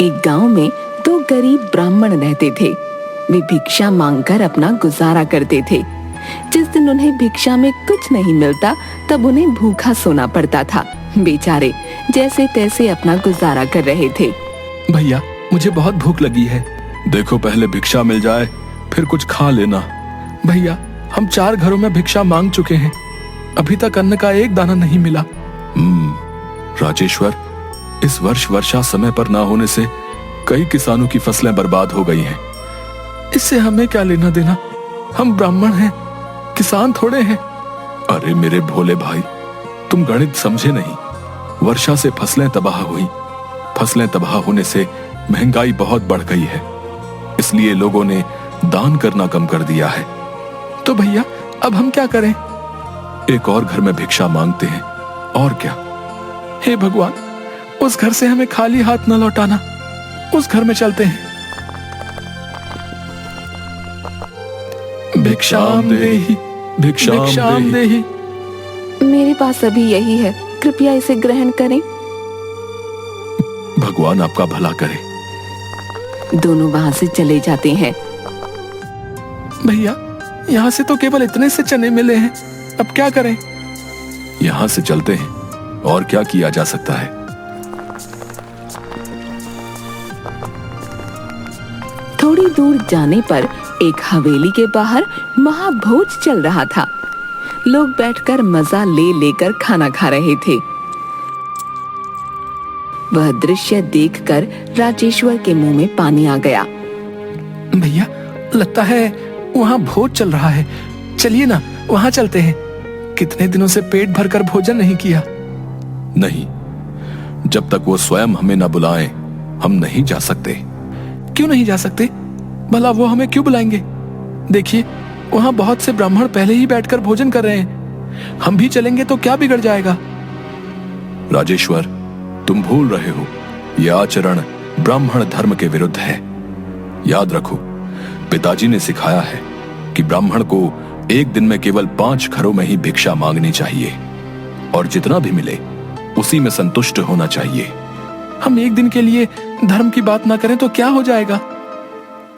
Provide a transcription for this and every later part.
एक गांव में दो गरीब ब्राह्मण रहते थे। वे भिक्षा मांगकर अपना गुजारा करते थे। जिस दिन उन्हें भिक्षा में कुछ नहीं मिलता तब उन्हें भूखा सोना पड़ता था। बेचारे जैसे तैसे अपना गुजारा कर रहे थे। भैया, मुझे बहुत भूख लगी है। देखो, पहले भिक्षा मिल जाए फिर कुछ खा लेना। भैया, हम 4 घरों में भिक्षा मांग चुके हैं, अभी तक अन्न का एक दाना नहीं मिला। राजेश्वर, इस वर्ष वर्षा समय पर ना होने से कई किसानों की फसलें बर्बाद हो गई हैं। इससे हमें क्या लेना देना? हम ब्राह्मण हैं, किसान थोड़े हैं। अरे मेरे भोले भाई, तुम गणित समझे नहीं। वर्षा से फसलें तबाह हुई। फसलें तबाह होने से महंगाई बहुत बढ़ गई है, इसलिए लोगों ने दान करना कम कर दिया है। तो भैया, अब हम क्या करें? एक और घर में भिक्षा मांगते हैं, और क्या। हे भगवान, उस घर से हमें खाली हाथ न लौटाना। उस घर में चलते हैं। भिक्षाम देहि, भिक्षाम देहि। मेरे पास अभी यही है, कृपया इसे ग्रहण करें। भगवान आपका भला करे। दोनों वहां से चले जाते हैं। भैया, यहाँ से तो केवल इतने से चने मिले हैं, अब क्या करें? यहाँ से चलते हैं, और क्या किया जा सकता है। थोड़ी दूर जाने पर एक हवेली के बाहर महाभोज चल रहा था। लोग बैठकर मजा ले लेकर खाना खा रहे थे। वह दृश्य देखकर राजेश्वर के मुंह में पानी आ गया। भैया, लगता है वहाँ भोज चल रहा है। चलिए ना, वहाँ चलते हैं। कितने दिनों से पेट भरकर भोजन नहीं किया। नहीं, जब तक वो स्वयं हमें न बुलाएं, हम नहीं जा सकते। क्यों नहीं जा सकते? भला वो हमें क्यों बुलाएंगे? देखिए, वहाँ बहुत से ब्राह्मण पहले ही बैठकर भोजन कर रहे हैं। हम भी चलेंगे तो क्या बिगड़ जाएगा? राजेश्वर, तुम भूल रहे हो, यह आचरण ब्राह्मण धर्म के विरुद्ध है। याद रखो, पिताजी ने सिखाया है कि ब्राह्मण को एक दिन में केवल 5 घरों में ही भिक्षा मांगनी चाहिए, और जितना भी मिले उसी में संतुष्ट होना चाहिए। हम एक दिन के लिए धर्म की बात ना करें तो क्या हो जाएगा?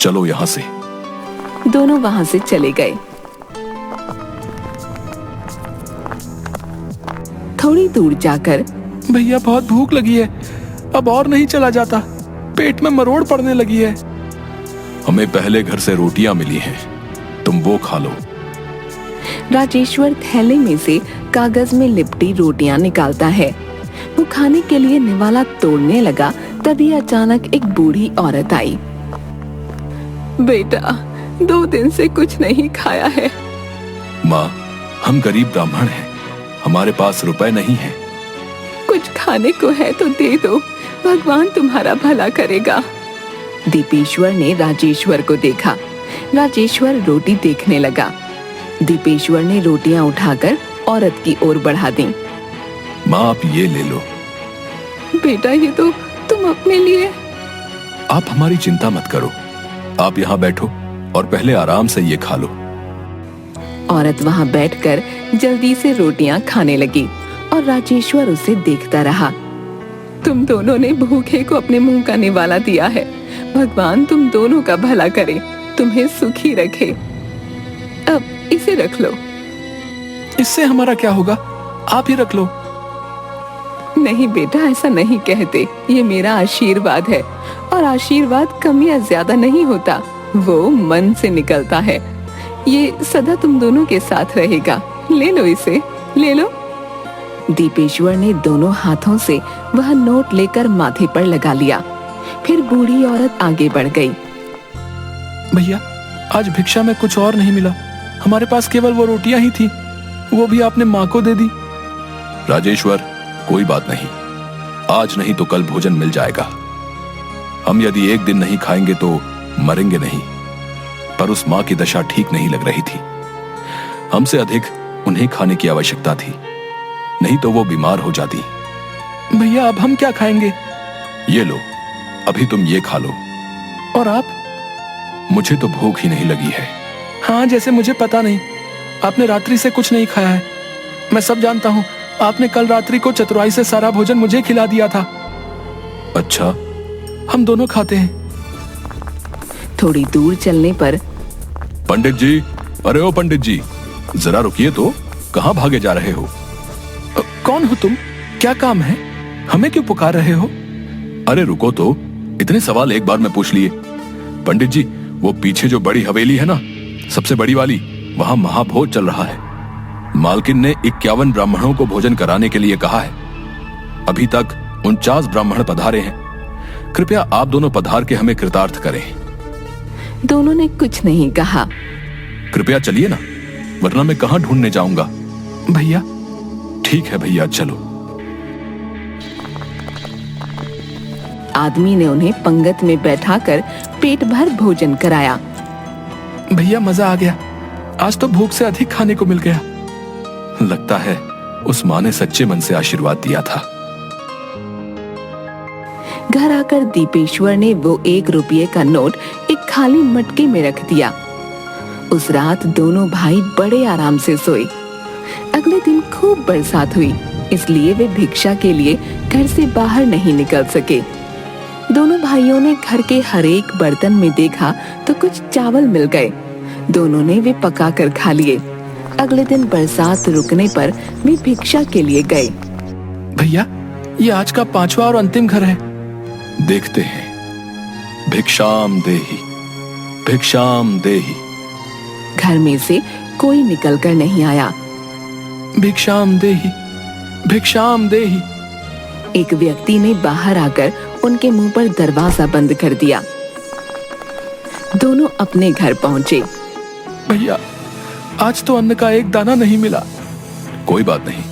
चलो यहां से। दोनों वहां से चले गए। थोड़ी दूर जाकर, भैया, बहुत भूख लगी है, अब और नहीं चला जाता। पेट में मरोड़ पड़ने लगी है। हमें पहले घर से रोटियां मिली हैं, तुम वो खा लो। राजेश्वर थैले में से कागज में लिपटी रोटियां निकालता है। वो खाने के लिए निवाला तोड़ने लगा, तभी अचानक एक बूढ़ी औरत आई। बेटा, 2 दिन से कुछ नहीं खाया है। माँ, हम गरीब ब्राह्मण हैं, हमारे पास रुपए नहीं है। कुछ खाने को है तो दे दो, भगवान तुम्हारा भला करेगा। दीपेश्वर ने राजेश्वर को देखा। राजेश्वर रोटी देखने लगा। दीपेश्वर ने रोटियां उठाकर औरत की ओर बढ़ा दी। माँ, आप ये ले लो। बेटा, ये तो तुम अपने लिए। आप हमारी चिंता मत करो, आप यहाँ बैठो और पहले आराम से ये खा लो। औरत वहाँ बैठकर जल्दी से रोटियां खाने लगी और राजेश्वर उसे देखता रहा। तुम दोनों ने भूखे को अपने मुंह का निवाला दिया है। भगवान तुम दोनों का भला करे, तुम्हें सुखी रखे। अब इसे रख लो। इससे हमारा क्या होगा? आप ही रख लो। नहीं बेटा, ऐसा नहीं कहते। ये मेरा आशीर्वाद है, और आशीर्वाद कम या ज्यादा नहीं होता, वो मन से निकलता है। ये सदा तुम दोनों के साथ रहेगा। ले लो इसे, ले लो। दीपेश्वर ने दोनों हाथों से वह नोट लेकर माथे पर लगा लिया। फिर बूढ़ी औरत आगे बढ़ गई। भैया, आज भिक्षा में कुछ और नहीं मिला, हमारे पास केवल वो रोटियां ही थी, वो भी आपने माँ को दे दी। राजेश्वर, कोई बात नहीं, आज नहीं तो कल भोजन मिल जाएगा। हम यदि एक दिन नहीं खाएंगे तो मरेंगे नहीं। पर उस माँ की दशा ठीक नहीं लग रही थी। हमसे अधिक उन्हें खाने की आवश्यकता थी, नहीं तो वो बीमार हो जाती। भैया, अब हम क्या खाएंगे? ये लो, अभी तुम ये खा लो। और आप? मुझे तो भूख ही नहीं लगी है। हाँ, जैसे मुझे पता नहीं, आपने रात्रि से कुछ नहीं खाया है। मैं सब जानता हूँ, आपने कल रात्रि को चतुराई से सारा भोजन मुझे खिला दिया था। अच्छा, हम दोनों खाते हैं। थोड़ी दूर चलने पर पंडित जी, अरे ओ पंडित जी, जरा रुकिए तो, कहाँ भागे जा रहे हो? कौन हो तुम? क्या काम है? हमें क्यों पुकार रहे हो? अरे रुको तो, इतने सवाल एक बार में पूछ लिए। पंडित जी, वो पीछे जो बड़ी हवेली है ना, सबसे बड़ी वाली, वहां महाभोज चल रहा है। मालकिन ने 51 ब्राह्मणों को भोजन कराने के लिए कहा है। अभी तक 49 ब्राह्मण पधारे हैं। कृपया आप दोनों पधार के हमें कृतार्थ करें। दोनों ने कुछ नहीं कहा। कृपया चलिए ना, वरना मैं कहां ढूंढने जाऊंगा। भैया। ठीक है भैया, चलो। आदमी ने उन्हें पंगत में बैठाकर पेट भर भोजन कराया। भैया मजा आ गया, आज तो भूख से अधिक खाने को मिल गया। लगता है उस माँ ने सच्चे मन से आशीर्वाद दिया था। घर आकर दीपेश्वर ने वो 1 रुपये का नोट एक खाली मटके में रख दिया। उस रात दोनों भाई बड़े आराम से सोए। अगले दिन खूब बरसात हुई, इसलिए वे भिक्षा के लिए घर से बाहर नहीं निकल सके। दोनों भाइयों ने घर के हर एक बर्तन में देखा तो कुछ चावल मिल गए। दोनों ने वे पकाकर खा लिए। अगले दिन बरसात रुकने पर वे भिक्षा के लिए गए। भैया, ये आज का 5वां और अंतिम घर है। देखते हैं। भिक्षाम देहि, भिक्षाम देहि। घर में से कोई निकलकर नहीं आया। भिक्षाम देहि, भिक्षाम देहि। एक व्यक्ति ने बाहर आकर उनके मुंह पर दरवाजा बंद कर दिया। दोनों अपने घर पहुंचे। भैया, आज तो अन्न का एक दाना नहीं मिला। कोई बात नहीं,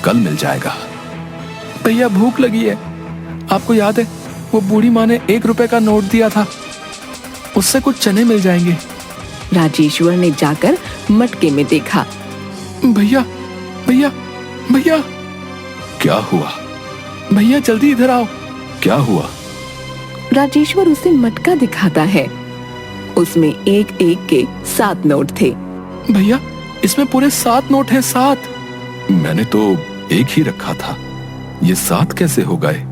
कल मिल जाएगा। भैया भूख लगी है। आपको याद है वो बूढ़ी माँ ने 1 रुपए का नोट दिया था, उससे कुछ चने मिल जाएंगे। राजेश्वर ने जाकर मटके में देखा। भैया, भैया, भैया। क्या हुआ? भैया जल्दी इधर आओ। क्या हुआ? राजेश्वर उसे मटका दिखाता है। उसमें एक एक के 7 नोट थे। भैया, इसमें पूरे 7 नोट हैं। 7। मैंने तो एक ही रखा था, ये 7 कैसे हो गए?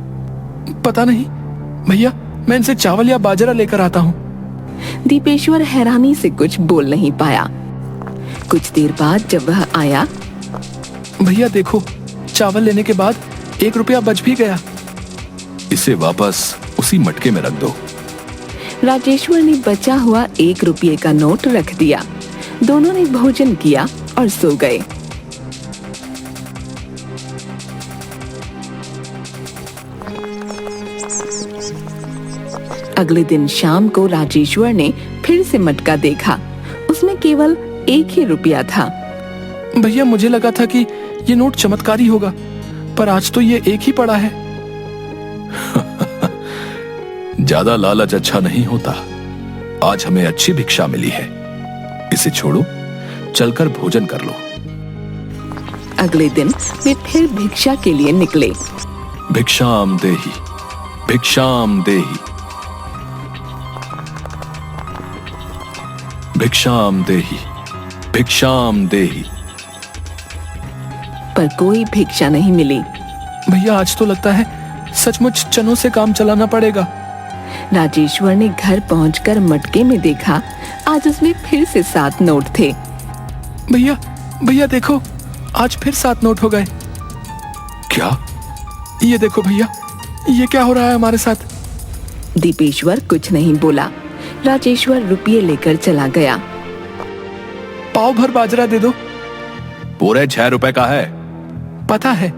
पता नहीं। भैया, मैं इनसे चावल या बाजरा लेकर आता हूँ। दीपेश्वर हैरानी से कुछ बोल नहीं पाया। कुछ देर बाद जब वह आया, भैया देखो, चावल लेने के बाद 1 रुपया बच भी गया। इसे वापस उसी मटके में रख दो। राजेश्वर ने बचा हुआ 1 रुपये का नोट रख दिया। दोनों ने भोजन किया और सो गए। अगले दिन शाम को राजेश्वर ने फिर से मटका देखा। उसमें केवल 1 ही रुपया था। भैया, मुझे लगा था कि ये नोट चमत्कारी होगा, पर आज तो ये 1 ही पड़ा है। ज्यादा लालच अच्छा नहीं होता। आज हमें अच्छी भिक्षा मिली है, इसे छोड़ो, चलकर भोजन कर लो। अगले दिन वे फिर भिक्षा के लिए निकले। भिक्षाम देहि, भिक्षाम देहि, भिक्षाम देहि, भिक्षाम देहि। पर कोई भिक्षा नहीं मिली। भैया, आज तो लगता है सचमुच चनों से काम चलाना पड़ेगा। राजेश्वर ने घर पहुंचकर मटके में देखा। आज उसमें फिर से 7 नोट थे। भैया, भैया देखो, आज फिर 7 नोट हो गए। क्या? ये देखो भैया, ये क्या हो रहा है हमारे साथ? दीपेश्वर कुछ नहीं बोला। राजेश्वर रुपये लेकर चला गया। पाव भर बाजरा दे दो। पूरे 6 रुपए का है। पता है,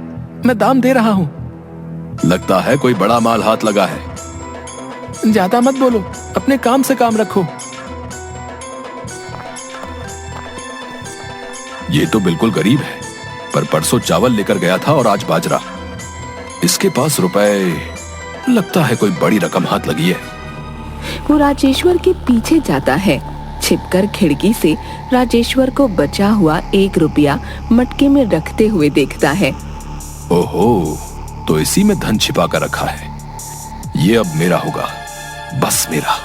मैं दाम दे रहा हूँ। लगता है कोई बड़ा माल हाथ लगा है। ज्यादा मत बोलो, अपने काम से काम रखो। ये तो बिल्कुल गरीब है, पर परसों चावल लेकर गया था और आज बाजरा। इसके पास रुपए, लगता है कोई बड़ी रकम हाथ लगी है। वो राजेश्वर के पीछे जाता है। छिपकर खिड़की से राजेश्वर को बचा हुआ 1 रुपया मटके में रखते हुए देखता है। ओहो, तो इसी में धन छिपा कर रखा है। ये अब मेरा होगा, बस मेरा।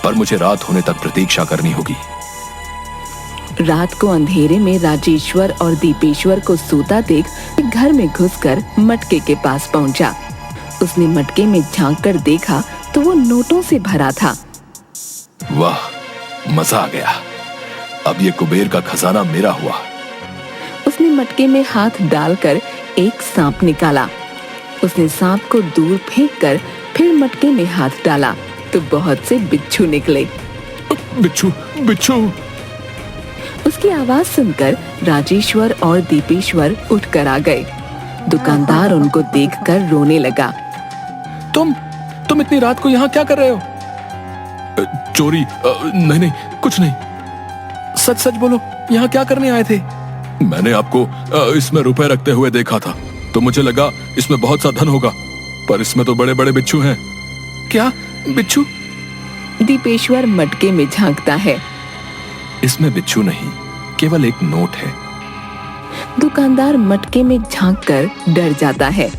पर मुझे रात होने तक प्रतीक्षा करनी होगी। रात को अंधेरे में राजेश्वर और दीपेश्वर को सोता देख घर में घुसकर मटके के पास पहुंचा। उसने मटके में झांक कर देखा तो वो नोटों से भरा था। वाह, मजा आ गया। अब ये कुबेर का खजाना मेरा हुआ। उसने मटके में हाथ डालकर एक सांप निकाला। उसने सांप को दूर फेंककर फिर मटके में हाथ डाला तो बहुत से बिच्छू निकले। बिच्छू, बिच्छू। उसकी आवाज सुनकर राजेश्वर और दीपेश्वर उठकर आ गए। दुकानदार उनको देखकर रोने लगा। तुम इतनी रात को यहाँ क्या कर रहे हो? चोरी? नहीं नहीं, कुछ नहीं। सच सच बोलो, यहाँ क्या करने आए थे? मैंने आपको इसमें रुपए रखते हुए देखा था, तो मुझे लगा इसमें बहुत सा धन होगा, पर इसमें तो बड़े बड़े बिच्छू हैं। क्या बिच्छू? दीपेश्वर मटके में झांकता है। इसमें बिच्छू नहीं, केवल एक नोट है। दुकानदार मटके में झांककर डर जाता है।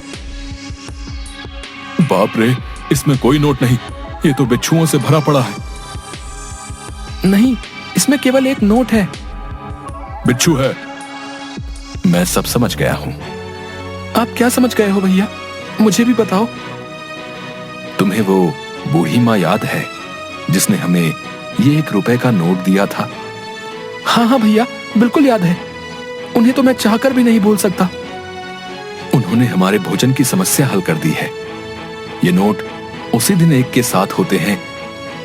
बाप रे, इसमें कोई नोट नहीं, ये तो बिच्छुओं से भरा पड़ा है। नहीं, इसमें केवल एक नोट है। बिच्छू है। मैं सब समझ गया हूं। आप क्या समझ गए हो भैया? मुझे भी बताओ। तुम्हें वो बूढ़ी माँ याद है जिसने हमें ये 1 रुपए का नोट दिया था? हाँ हाँ भैया, बिल्कुल याद है। उन्हें तो मैं चाहकर भी नहीं भूल सकता। उन्होंने हमारे भोजन की समस्या हल कर दी है। ये नोट उसी दिन एक के साथ होते हैं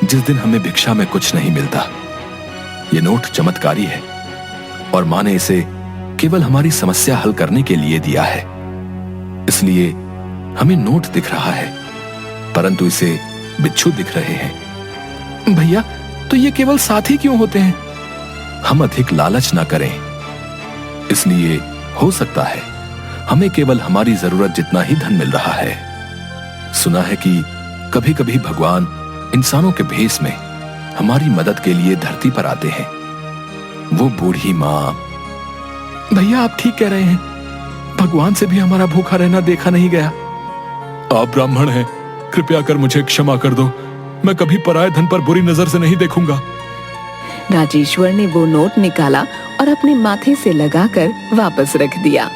जिस दिन हमें भिक्षा में कुछ नहीं मिलता। ये नोट चमत्कारी है और माँ ने इसे केवल हमारी समस्या हल करने के लिए दिया है। इसलिए हमें नोट दिख रहा है, परंतु इसे बिच्छू दिख रहे हैं। भैया, तो ये केवल साथी क्यों होते हैं? हम अधिक लालच ना करें, इसलिए हो सकता है हमें केवल हमारी जरूरत जितना ही धन मिल रहा है। सुना है कि कभी कभी भगवान इंसानों के भेष में हमारी मदद के लिए धरती पर आते हैं। वो बूढ़ी माँ। भैया, आप ठीक कह रहे हैं। भगवान से भी हमारा भूखा रहना देखा नहीं गया। आप ब्राह्मण हैं, कृपया कर मुझे क्षमा कर दो। मैं कभी पराये धन पर बुरी नजर से नहीं देखूंगा। राजेश्वर ने वो नोट निकाला और अपने माथे से लगाकर वापस रख दिया।